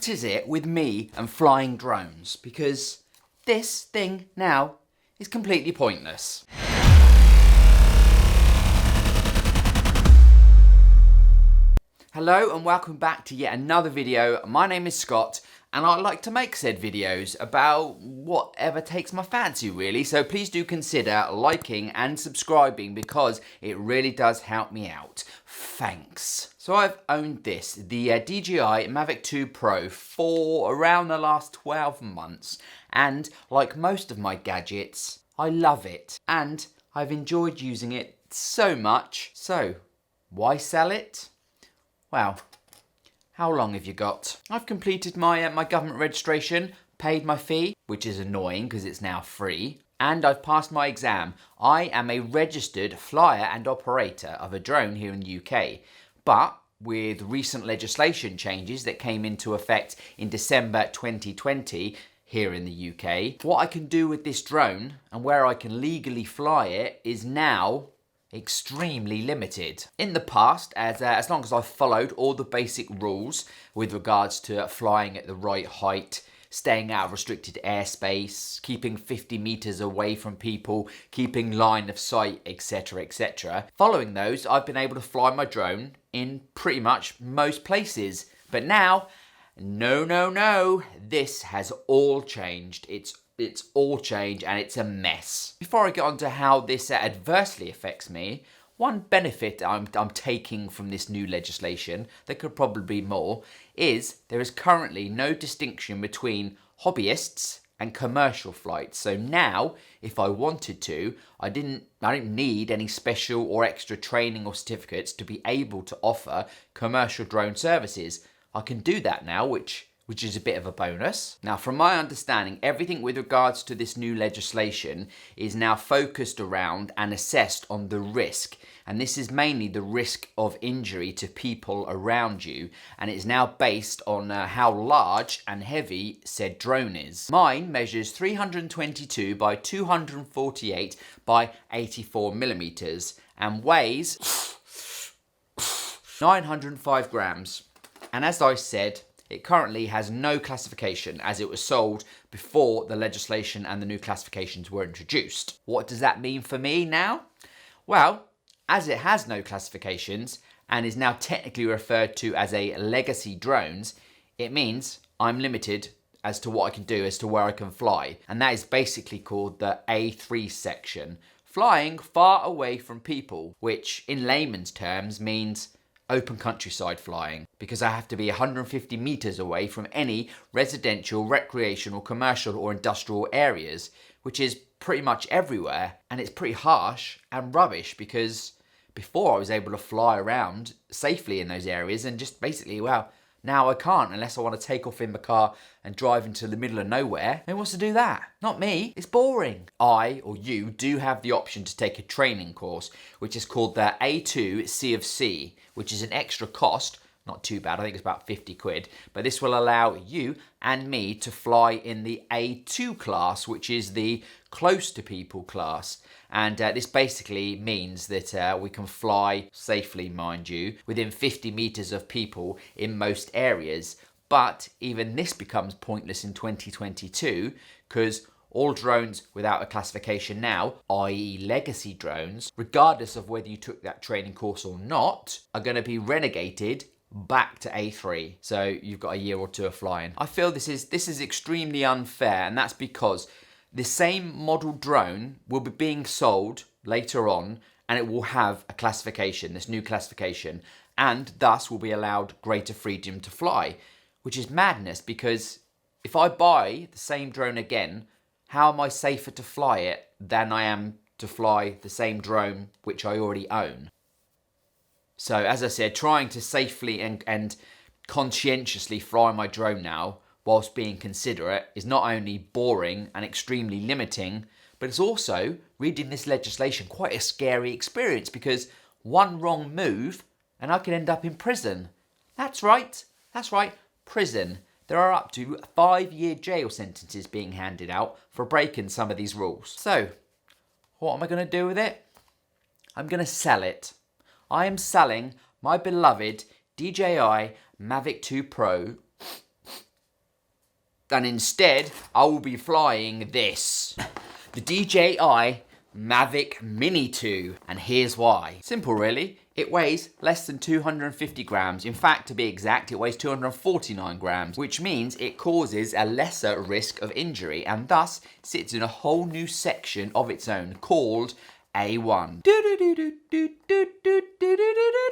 what is it with me and flying drones? Because this thing now is completely pointless. Hello and welcome back to yet another video. My name is Scott and I like to make said videos about whatever takes my fancy really. So please do consider liking and subscribing because it really does help me out. Thanks. So I've owned this, the DJI Mavic 2 Pro for around the last 12 months. And like most of my gadgets, I love it. And I've enjoyed using it so much. So why sell it? Well, how long have you got? I've completed my my government registration, paid my fee, which is annoying because it's now free, and I've passed my exam. I am a registered flyer and operator of a drone here in the UK, but with recent legislation changes that came into effect in December 2020 here in the UK, what I can do with this drone and where I can legally fly it is now extremely limited. In the past, as long as I've followed all the basic rules with regards to flying at the right height, staying out of restricted airspace, keeping 50 meters away from people, keeping line of sight, etc, etc. Following those, I've been able to fly my drone in pretty much most places. But now, no, this has all changed. It's all changed and it's a mess. Before I get on to how this adversely affects me, one benefit I'm taking from this new legislation, there could probably be more, is there is currently no distinction between hobbyists and commercial flights. So now, if I wanted to, I don't need any special or extra training or certificates to be able to offer commercial drone services. I can do that now, which is a bit of a bonus. Now, from my understanding, everything with regards to this new legislation is now focused around and assessed on the risk. And this is mainly the risk of injury to people around you. And it is now based on how large and heavy said drone is. Mine measures 322 by 248 by 84 millimeters and weighs 905 grams. And as I said, it currently has no classification as it was sold before the legislation and the new classifications were introduced. What does that mean for me now? Well, as it has no classifications and is now technically referred to as a legacy drones, it means I'm limited as to what I can do, as to where I can fly. And that is basically called the A3 section, flying far away from people, which in layman's terms means open countryside flying, because I have to be 150 meters away from any residential, recreational, commercial or industrial areas, which is pretty much everywhere. And it's pretty harsh and rubbish because before I was able to fly around safely in those areas and just basically, well, now I can't unless I want to take off in my car and drive into the middle of nowhere. Who wants to do that? Not me. It's boring. I, or you, do have the option to take a training course, which is called the A2 CofC, which is an extra cost. Not too bad, I think it's about 50 quid. But this will allow you and me to fly in the A2 class, which is the close to people class. And this basically means that we can fly safely, mind you, within 50 meters of people in most areas. But even this becomes pointless in 2022 because all drones without a classification now, i.e. legacy drones, regardless of whether you took that training course or not, are going to be relegated back to A3. So you've got a year or two of flying. I feel this is extremely unfair, and that's because the same model drone will be being sold later on and it will have a classification, this new classification, and thus will be allowed greater freedom to fly, which is madness because if I buy the same drone again, how am I safer to fly it than I am to fly the same drone which I already own? So as I said, trying to safely and conscientiously fly my drone now whilst being considerate is not only boring and extremely limiting, but it's also, reading this legislation, quite a scary experience because one wrong move and I could end up in prison. That's right, prison. There are up to 5-year jail sentences being handed out for breaking some of these rules. So, what am I going to do with it? I'm going to sell it. I am selling my beloved DJI Mavic 2 Pro And instead, I will be flying this. The DJI Mavic Mini 2. And here's why. Simple really. It weighs less than 250 grams. In fact, to be exact, it weighs 249 grams, which means it causes a lesser risk of injury and thus sits in a whole new section of its own called A1.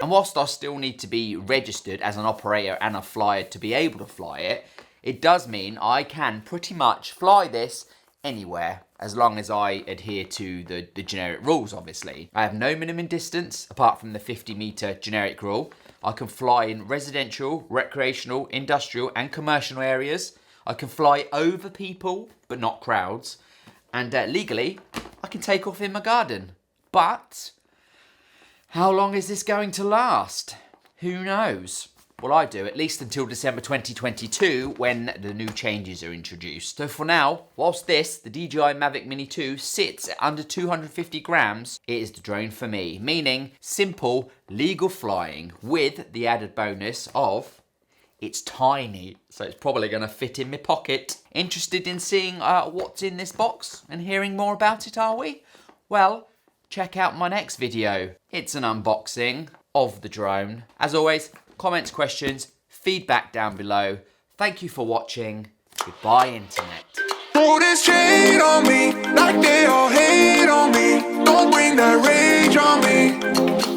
And whilst I still need to be registered as an operator and a flyer to be able to fly it, it does mean I can pretty much fly this anywhere, as long as I adhere to the generic rules, obviously. I have no minimum distance, apart from the 50-meter generic rule. I can fly in residential, recreational, industrial, and commercial areas. I can fly over people, but not crowds. And legally, I can take off in my garden. But how long is this going to last? Who knows? Well, I do, at least until December 2022, when the new changes are introduced. So for now, whilst this, the DJI Mavic Mini 2, sits at under 250 grams, it is the drone for me. Meaning, simple, legal flying, with the added bonus of it's tiny, so it's probably going to fit in my pocket. Interested in seeing what's in this box and hearing more about it, are we? Well, check out my next video. It's an unboxing of the drone. As always, comments, questions, feedback down below. Thank you for watching. Goodbye, Internet. Throw this shade on me, like they all hate on me. Don't bring that rage on me.